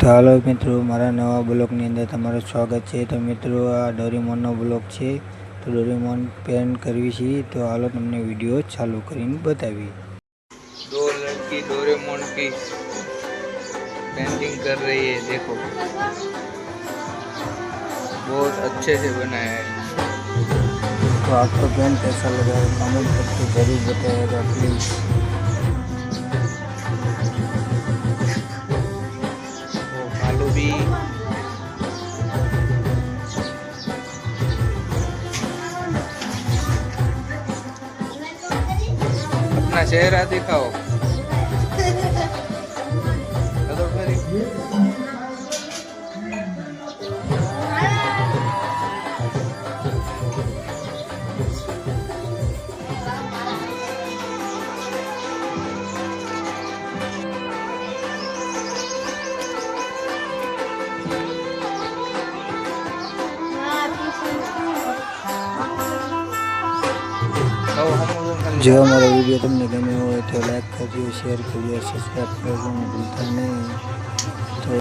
તો હાલો મિત્રો, મારા નવા બ્લોગની અંદર તમારું સ્વાગત છે। તો મિત્રો, આ ડોરેમોનનો બ્લોગ છે। તો डोरेमोन पेंट करवी छी। तो हालो तमने वीडियो चालू करीने बतावी। दो लड़की डोरेमोन की पेंटिंग कर रही है। देखो, बहुत अच्छे से बनाया है। तो आपको पेंट कैसा लगा है कमेंट करके जरूर बताइएगा प्लीज। वो भालू भी अपना चेहरा दिखाओ। तो फिर जो हमारा वीडियो तुमने गमे हो तो लाइक करिए, शेयर करिए, सब्सक्राइब करना भूलता नहीं। तो